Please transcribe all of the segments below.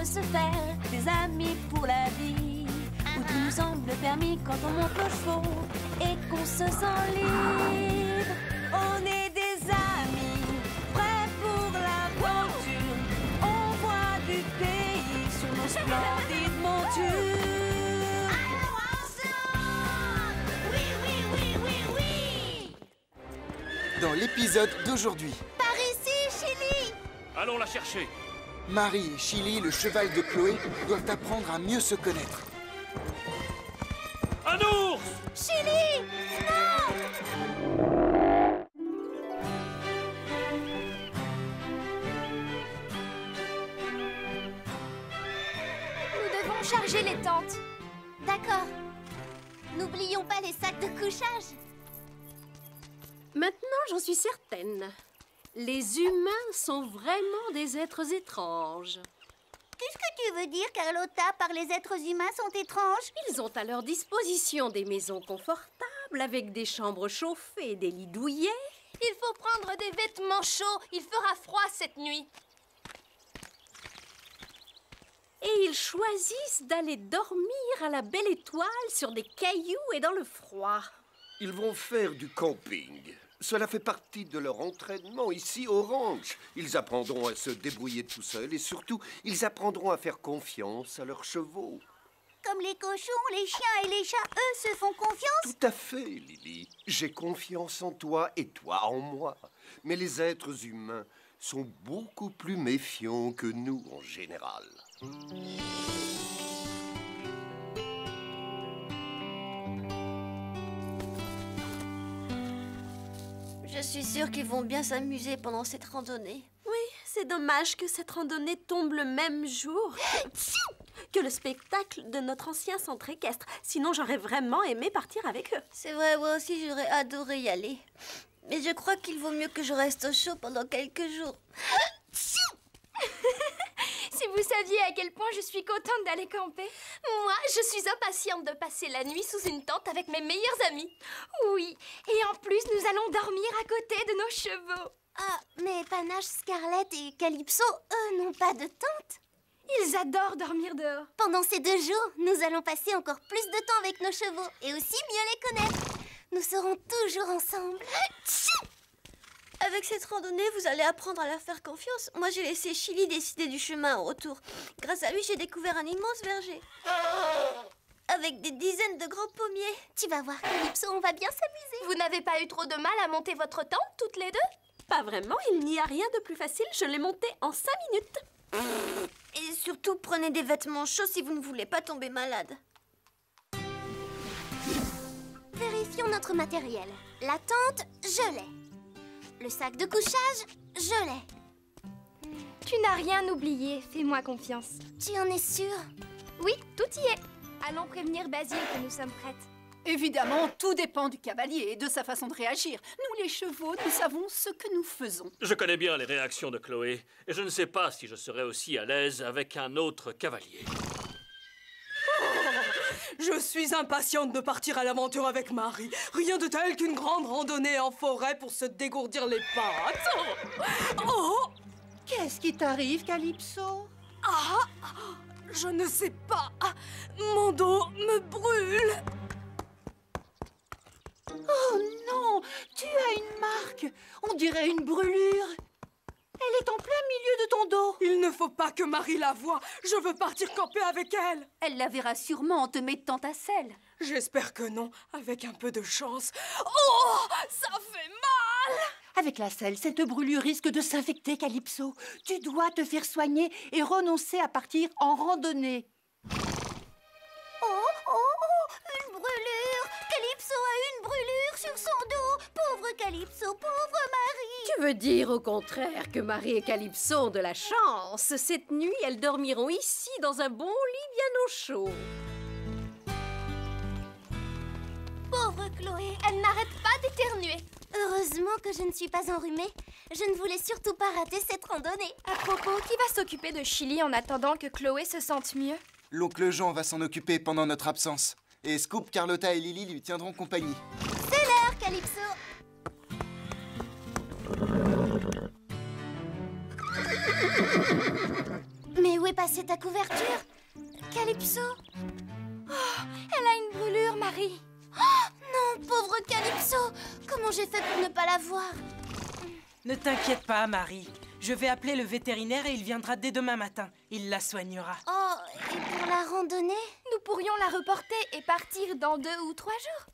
peut se faire des amis pour la vie, où tout nous semble permis quand on monte nos chevaux et qu'on se sent libre. On est des amis, prêts pour l'aventure. On voit du pays sur nos splendides montures. Alors ensemble! Oui, oui, oui, oui, oui! Dans l'épisode d'aujourd'hui, Par ici, Chili! Allons la chercher. Marie et Chili, le cheval de Chloé, doivent apprendre à mieux se connaître. Un ours! Chili! Non! Nous devons charger les tentes. D'accord. N'oublions pas les sacs de couchage. Maintenant, j'en suis certaine. Les humains sont vraiment des êtres étranges. Qu'est-ce que tu veux dire, Carlotta, par les êtres humains sont étranges? Ils ont à leur disposition des maisons confortables avec des chambres chauffées et des lits douillets. Il faut prendre des vêtements chauds. Il fera froid cette nuit. Et ils choisissent d'aller dormir à la belle étoile sur des cailloux et dans le froid. Ils vont faire du camping. Cela fait partie de leur entraînement ici au ranch. Ils apprendront à se débrouiller tout seuls et surtout, ils apprendront à faire confiance à leurs chevaux. Comme les cochons, les chiens et les chats, eux, se font confiance? Tout à fait, Lily. J'ai confiance en toi et toi en moi. Mais les êtres humains sont beaucoup plus méfiants que nous en général. Je suis sûre qu'ils vont bien s'amuser pendant cette randonnée. Oui, c'est dommage que cette randonnée tombe le même jour que le spectacle de notre ancien centre équestre. Sinon, j'aurais vraiment aimé partir avec eux. C'est vrai, moi aussi j'aurais adoré y aller. Mais je crois qu'il vaut mieux que je reste au chaud pendant quelques jours. Si vous saviez à quel point je suis contente d'aller camper. Moi, je suis impatiente de passer la nuit sous une tente avec mes meilleurs amis. Oui, et en plus, nous allons dormir à côté de nos chevaux. Ah, mais Panache, Scarlett et Calypso, eux, n'ont pas de tente. Ils adorent dormir dehors. Pendant ces 2 jours, nous allons passer encore plus de temps avec nos chevaux et aussi mieux les connaître. Nous serons toujours ensemble. Avec cette randonnée, vous allez apprendre à leur faire confiance. Moi, j'ai laissé Chili décider du chemin au retour. Grâce à lui, j'ai découvert un immense verger. Avec des dizaines de grands pommiers. Tu vas voir, Calypso, on va bien s'amuser. Vous n'avez pas eu trop de mal à monter votre tente, toutes les deux? Pas vraiment, il n'y a rien de plus facile. Je l'ai monté en 5 minutes. Et surtout, prenez des vêtements chauds si vous ne voulez pas tomber malade. Vérifions notre matériel. La tente, je l'ai. Le sac de couchage, je l'ai. Tu n'as rien oublié, fais-moi confiance. Tu en es sûre? Oui, tout y est. Allons prévenir Basile que nous sommes prêtes. Évidemment, tout dépend du cavalier et de sa façon de réagir. Nous, les chevaux, nous savons ce que nous faisons. Je connais bien les réactions de Chloé, et je ne sais pas si je serais aussi à l'aise avec un autre cavalier. Je suis impatiente de partir à l'aventure avec Marie. Rien de tel qu'une grande randonnée en forêt pour se dégourdir les pattes. Oh! Qu'est-ce qui t'arrive, Calypso? Ah! Je ne sais pas. Mon dos me brûle. Oh non! Tu as une marque! On dirait une brûlure! Elle est en plein milieu de ton dos! Il ne faut pas que Marie la voie. Je veux partir camper avec elle. Elle la verra sûrement en te mettant à selle. J'espère que non, avec un peu de chance. Oh! Ça fait mal! Avec la selle, cette brûlure risque de s'infecter, Calypso. Tu dois te faire soigner et renoncer à partir en randonnée. Oh, une brûlure! Calypso a une brûlure sur son dos! Pauvre Calypso, pauvre Marie! Tu veux dire au contraire que Marie et Calypso ont de la chance. Cette nuit, elles dormiront ici dans un bon lit bien au chaud. Pauvre Chloé! Elle n'arrête pas d'éternuer. Heureusement que je ne suis pas enrhumée. Je ne voulais surtout pas rater cette randonnée. À propos, qui va s'occuper de Chili en attendant que Chloé se sente mieux? L'oncle Jean va s'en occuper pendant notre absence. Et Scoop, Carlotta et Lily lui tiendront compagnie. C'est l'heure, Calypso! Mais où est passer ta couverture? Calypso? Oh, elle a une brûlure, Marie. Oh, non, pauvre Calypso! Comment j'ai fait pour ne pas la voir? Ne t'inquiète pas, Marie. Je vais appeler le vétérinaire et il viendra dès demain matin. Il la soignera. Oh, et pour la randonnée? Nous pourrions la reporter et partir dans 2 ou 3 jours.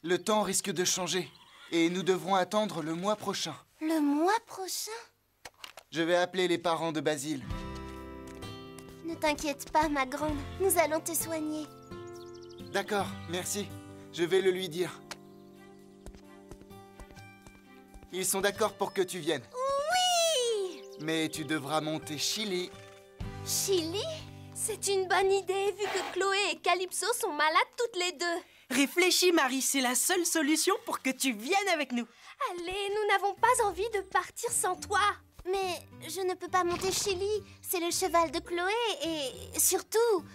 Le temps risque de changer et nous devrons attendre le mois prochain. Le mois prochain? Je vais appeler les parents de Basile. Ne t'inquiète pas, ma grande. Nous allons te soigner. D'accord, merci. Je vais le lui dire. Ils sont d'accord pour que tu viennes. Oui! Mais tu devras monter Chili. Chili? C'est une bonne idée, vu que Chloé et Calypso sont malades toutes les deux. Réfléchis, Marie, c'est la seule solution pour que tu viennes avec nous. Allez, nous n'avons pas envie de partir sans toi. Mais je ne peux pas monter Chili. C'est le cheval de Chloé et surtout,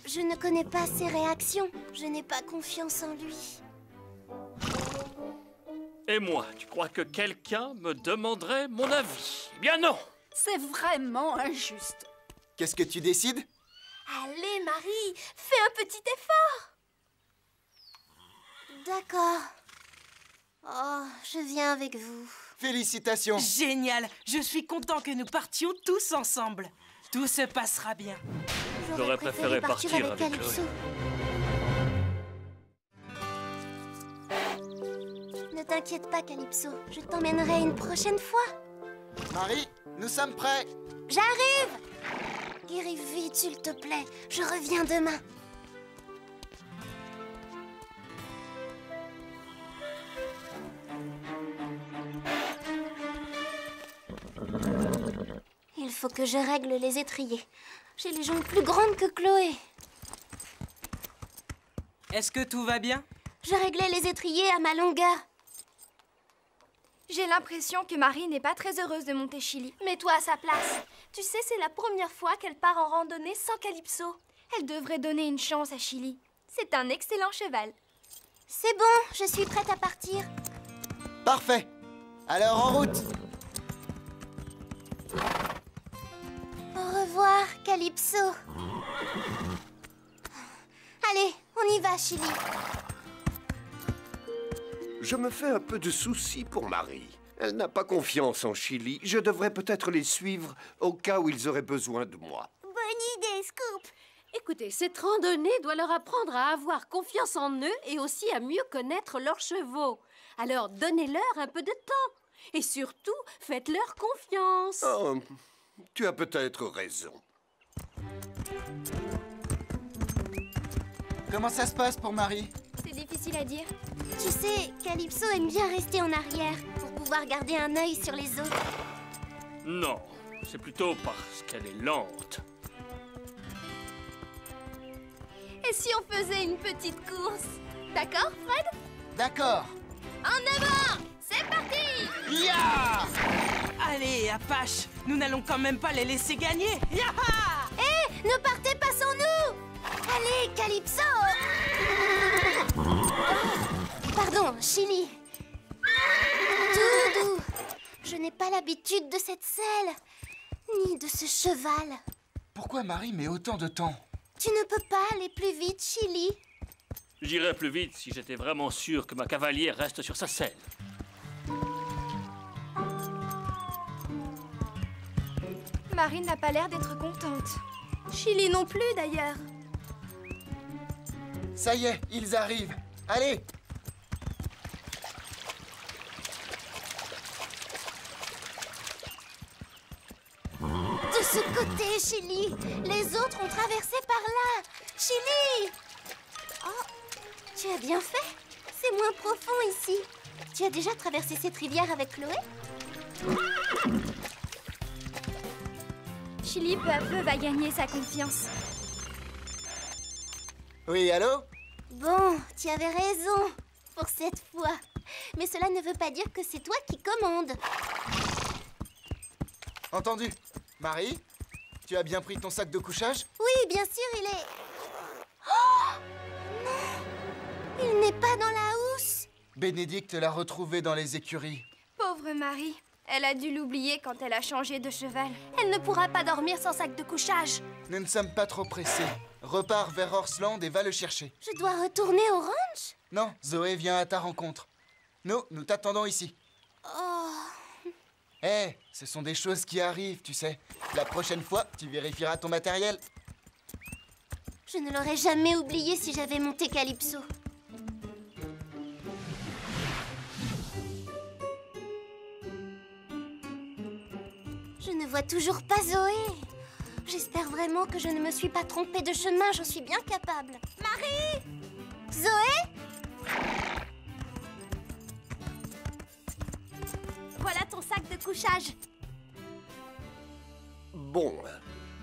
je ne connais pas ses réactions. Je n'ai pas confiance en lui. Et moi, tu crois que quelqu'un me demanderait mon avis? Eh bien non! C'est vraiment injuste. Qu'est-ce que tu décides? Allez, Marie, fais un petit effort. D'accord. Oh, je viens avec vous. Félicitations! Génial! Je suis content que nous partions tous ensemble. Tout se passera bien. J'aurais préféré partir avec Calypso. Ne t'inquiète pas, Calypso. Je t'emmènerai une prochaine fois. Marie, nous sommes prêts! J'arrive! Guéris vite, s'il te plaît. Je reviens demain. Il faut que je règle les étriers. J'ai les jambes plus grandes que Chloé. Est-ce que tout va bien? Je réglais les étriers à ma longueur. J'ai l'impression que Marie n'est pas très heureuse de monter Chili. Mets-toi à sa place. Tu sais, c'est la première fois qu'elle part en randonnée sans Calypso. Elle devrait donner une chance à Chili. C'est un excellent cheval. C'est bon, je suis prête à partir. Parfait! Alors en route! Au revoir, Calypso. Allez, on y va, Chili. Je me fais un peu de soucis pour Marie. Elle n'a pas confiance en Chili. Je devrais peut-être les suivre au cas où ils auraient besoin de moi. Bonne idée, Scoop. Écoutez, cette randonnée doit leur apprendre à avoir confiance en eux et aussi à mieux connaître leurs chevaux. Alors, donnez-leur un peu de temps. Et surtout, faites-leur confiance. Oh, tu as peut-être raison. Comment ça se passe pour Marie? C'est difficile à dire. Tu sais, Calypso aime bien rester en arrière pour pouvoir garder un œil sur les autres. Non, c'est plutôt parce qu'elle est lente. Et si on faisait une petite course? D'accord, Fred? D'accord! En avant! C'est parti! Ya! Allez, Apache, nous n'allons quand même pas les laisser gagner. Yaha! Hé, ne partez pas sans nous! Allez, Calypso! Pardon, Chili. Doudou, je n'ai pas l'habitude de cette selle, ni de ce cheval. Pourquoi Marie met autant de temps? Tu ne peux pas aller plus vite, Chili. J'irais plus vite si j'étais vraiment sûr que ma cavalière reste sur sa selle. Marie n'a pas l'air d'être contente. Chili non plus, d'ailleurs. Ça y est, ils arrivent. Allez! De ce côté, Chili. Les autres ont traversé par là. Chili! Oh, tu as bien fait. C'est moins profond ici. Tu as déjà traversé cette rivière avec Chloé? Chili, peu à peu, va gagner sa confiance. Oui, allô? Bon, tu avais raison. Pour cette fois. Mais cela ne veut pas dire que c'est toi qui commandes. Entendu. Marie, tu as bien pris ton sac de couchage? Oui, bien sûr, il est... Oh! Non! Il n'est pas dans la housse. Bénédicte l'a retrouvé dans les écuries. Pauvre Marie. Elle a dû l'oublier quand elle a changé de cheval. Elle ne pourra pas dormir sans sac de couchage. Nous ne sommes pas trop pressés. Repars vers Horseland et va le chercher. Je dois retourner au ranch? Non, Zoé vient à ta rencontre. Nous t'attendons ici. Oh. Hé, ce sont des choses qui arrivent, tu sais. La prochaine fois, tu vérifieras ton matériel. Je ne l'aurais jamais oublié si j'avais monté Calypso. Je ne vois toujours pas Zoé. J'espère vraiment que je ne me suis pas trompée de chemin, j'en suis bien capable. Marie! Zoé? Voilà ton sac de couchage. Bon,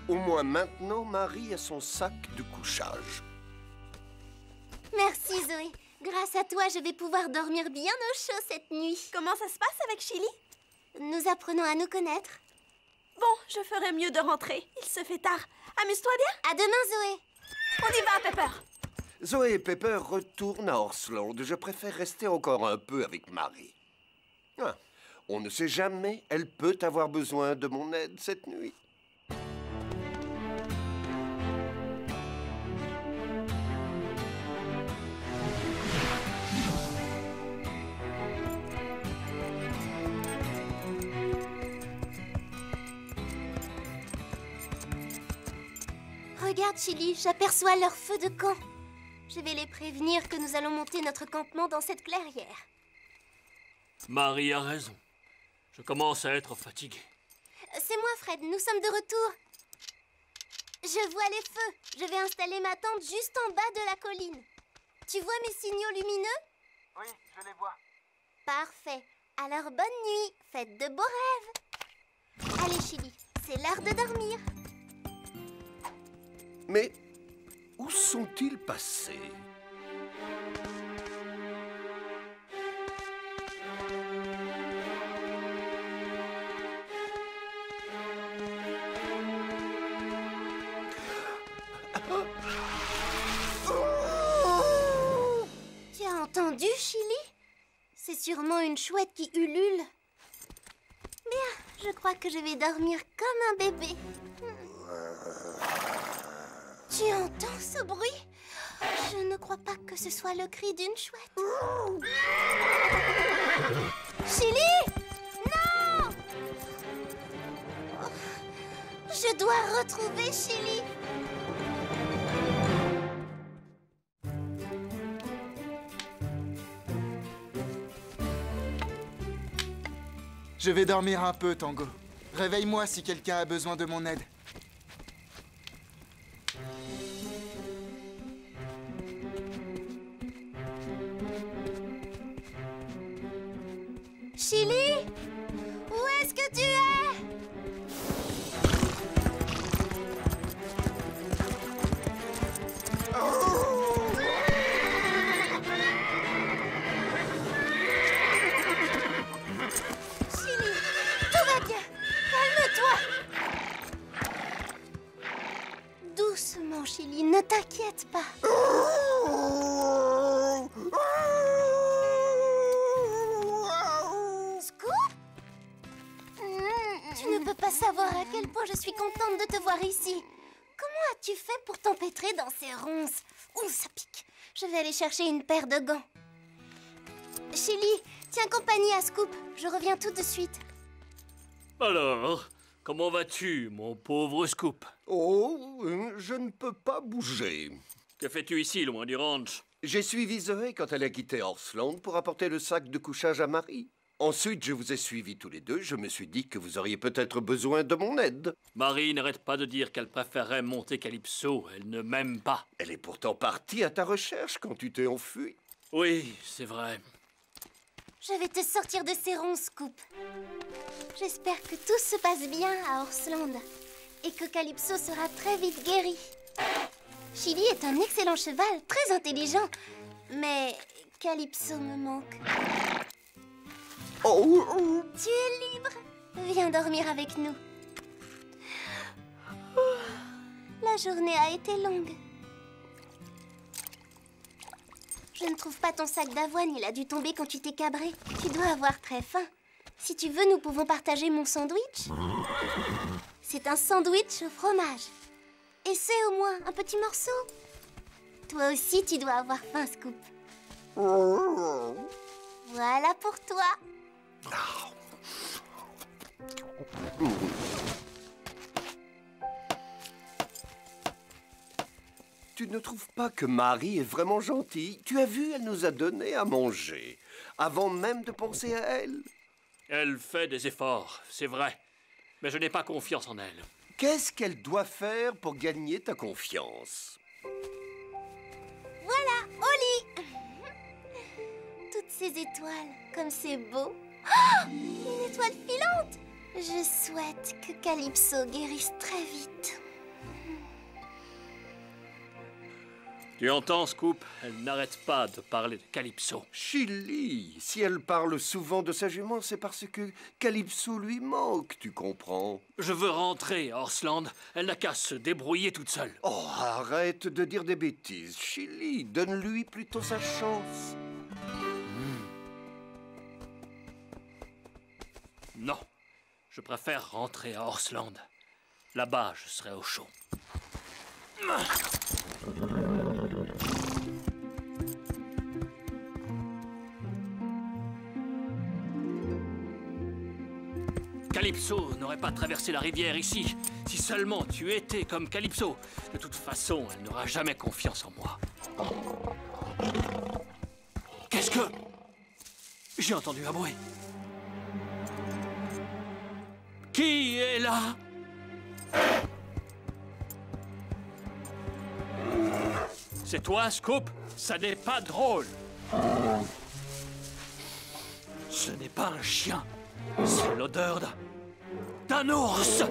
au moins maintenant, Marie a son sac de couchage. Merci Zoé. Grâce à toi, je vais pouvoir dormir bien au chaud cette nuit. Comment ça se passe avec Chili? Nous apprenons à nous connaître. Bon, je ferais mieux de rentrer. Il se fait tard. Amuse-toi bien. À demain, Zoé. On y va, Pepper. Zoé et Pepper retournent à Horseland. Je préfère rester encore un peu avec Marie. Ah, on ne sait jamais, elle peut avoir besoin de mon aide cette nuit. Regarde, Chili, j'aperçois leur feu de camp. Je vais les prévenir que nous allons monter notre campement dans cette clairière. Marie a raison. Je commence à être fatigué. C'est moi, Fred, nous sommes de retour. Je vois les feux. Je vais installer ma tente juste en bas de la colline. Tu vois mes signaux lumineux? Oui, je les vois. Parfait. Alors bonne nuit, faites de beaux rêves. Allez, Chili, c'est l'heure de dormir. Mais où sont-ils passés? Tu as entendu, Chili? C'est sûrement une chouette qui ulule. Bien, je crois que je vais dormir comme un bébé. Tu entends ce bruit? Je ne crois pas que ce soit le cri d'une chouette. Chili! Non! Je dois retrouver Chili. Je vais dormir un peu, Tango. Réveille-moi si quelqu'un a besoin de mon aide. Chili? Où est-ce que tu es? Chili, tout va bien. Calme-toi. Doucement, Chili, ne t'inquiète pas. Tu ne peux pas savoir à quel point je suis contente de te voir ici. Comment as-tu fait pour t'empêtrer dans ces ronces? Ouh, ça pique. Je vais aller chercher une paire de gants. Chili, tiens compagnie à Scoop. Je reviens tout de suite. Alors, comment vas-tu, mon pauvre Scoop? Oh, je ne peux pas bouger. Que fais-tu ici, loin du ranch? J'ai suivi Zoé quand elle a quitté Horseland pour apporter le sac de couchage à Marie. Ensuite, je vous ai suivis tous les deux. Je me suis dit que vous auriez peut-être besoin de mon aide. Marie n'arrête pas de dire qu'elle préférerait monter Calypso. Elle ne m'aime pas. Elle est pourtant partie à ta recherche quand tu t'es enfui. Oui, c'est vrai. Je vais te sortir de ces ronces, Scoop. J'espère que tout se passe bien à Horseland et que Calypso sera très vite guéri. Chili est un excellent cheval, très intelligent, mais Calypso me manque. Oh. Tu es libre. Viens dormir avec nous. La journée a été longue. Je ne trouve pas ton sac d'avoine. Il a dû tomber quand tu t'es cabré. Tu dois avoir très faim. Si tu veux, nous pouvons partager mon sandwich. C'est un sandwich au fromage. Essaie au moins un petit morceau. Toi aussi, tu dois avoir faim, Scoop. Voilà pour toi. Tu ne trouves pas que Marie est vraiment gentille? Tu as vu, elle nous a donné à manger, avant même de penser à elle. Elle fait des efforts, c'est vrai. Mais je n'ai pas confiance en elle. Qu'est-ce qu'elle doit faire pour gagner ta confiance? Voilà, au lit. Toutes ces étoiles, comme c'est beau. Oh, une étoile filante. Je souhaite que Calypso guérisse très vite. Tu entends, Scoop? Elle n'arrête pas de parler de Calypso. Chili, si elle parle souvent de sa jument, c'est parce que Calypso lui manque, tu comprends? Je veux rentrer à Horseland. Elle n'a qu'à se débrouiller toute seule. Oh, arrête de dire des bêtises, Chili. Donne-lui plutôt sa chance. Non, je préfère rentrer à Horseland. Là-bas, je serai au chaud. Calypso n'aurait pas traversé la rivière ici. Si seulement tu étais comme Calypso. De toute façon, elle n'aura jamais confiance en moi. Qu'est-ce que... J'ai entendu un bruit. Qui est là? C'est toi, Scoop? Ça n'est pas drôle. Ce n'est pas un chien. C'est l'odeur d'un ours.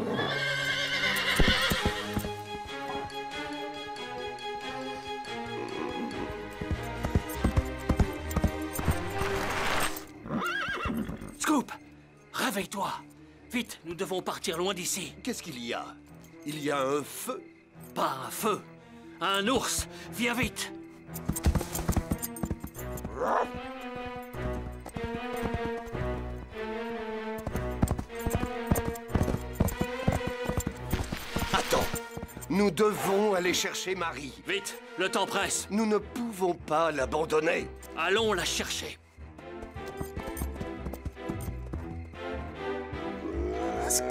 Scoop, réveille-toi. Vite, nous devons partir loin d'ici. Qu'est-ce qu'il y a? Il y a un feu? Pas un feu. Un ours. Viens vite. Attends. Nous devons aller chercher Marie. Vite, le temps presse. Nous ne pouvons pas l'abandonner. Allons la chercher. Scoop!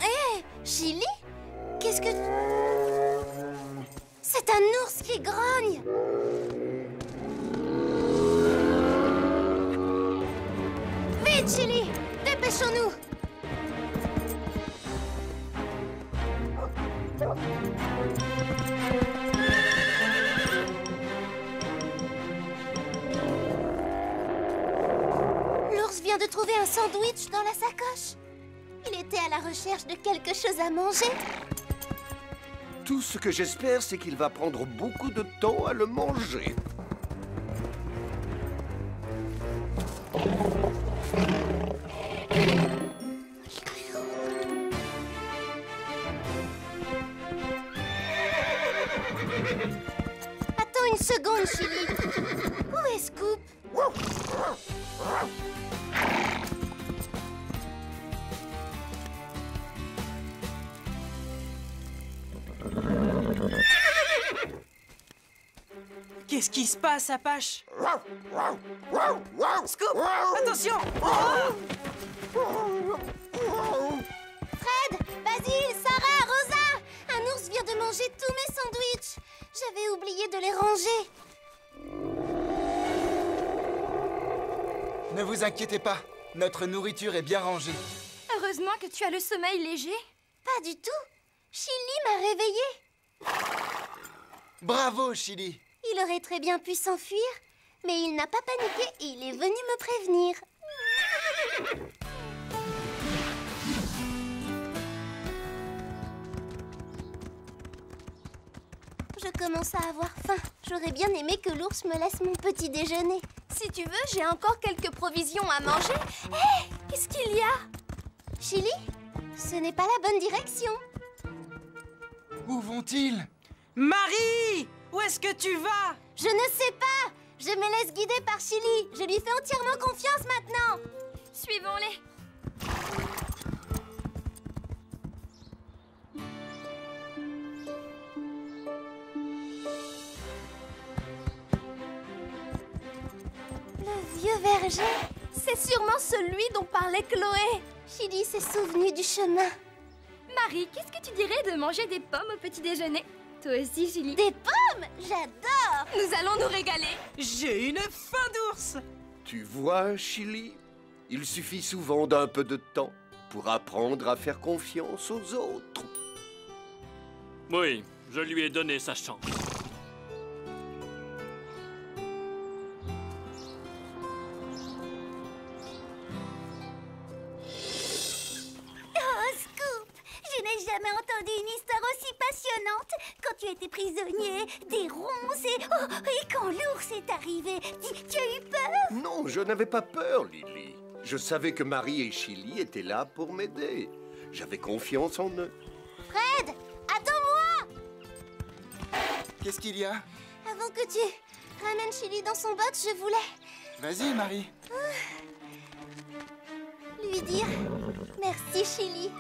Hé, Chili? Qu'est-ce que... C'est un ours qui grogne! Vite, Chili! Dépêchons-nous! L'ours vient de trouver un sandwich dans la sacoche. Il était à la recherche de quelque chose à manger. Tout ce que j'espère, c'est qu'il va prendre beaucoup de temps à le manger. Attends une seconde, Chili. Où est Scoop? Qu'est-ce qui se passe, Apache? Scoop, attention! Fred, Basile, Sarah, Rosa! Un ours vient de manger tous mes sandwichs. J'avais oublié de les ranger. Ne vous inquiétez pas, notre nourriture est bien rangée. Heureusement que tu as le sommeil léger. Pas du tout. Chili m'a réveillée. Bravo, Chili. Il aurait très bien pu s'enfuir, mais il n'a pas paniqué et il est venu me prévenir. Je commence à avoir faim. J'aurais bien aimé que l'ours me laisse mon petit déjeuner. Si tu veux, j'ai encore quelques provisions à manger. Hé, qu'est-ce qu'il y a? Chili, ce n'est pas la bonne direction. Où vont-ils? Marie! Où est-ce que tu vas? Je ne sais pas. Je me laisse guider par Chili. Je lui fais entièrement confiance maintenant. Suivons-les. Le vieux verger. C'est sûrement celui dont parlait Chloé. Chili s'est souvenu du chemin. Marie, qu'est-ce que tu dirais de manger des pommes au petit déjeuner? Toi aussi, Chili. Des pommes? J'adore. Nous allons nous régaler. J'ai une faim d'ours! Tu vois, Chili, il suffit souvent d'un peu de temps pour apprendre à faire confiance aux autres. Oui, je lui ai donné sa chance. Oh, Scoop! Je n'ai jamais entendu une histoire aussi passionnante. Quand tu étais prisonnier, des ronces et quand l'ours est arrivé, tu as eu peur? Non, je n'avais pas peur, Lily. Je savais que Marie et Chili étaient là pour m'aider. J'avais confiance en eux. Fred, attends-moi! Qu'est-ce qu'il y a? Avant que tu ramènes Chili dans son box, je voulais Vas-y, Marie. lui dire merci, Chili.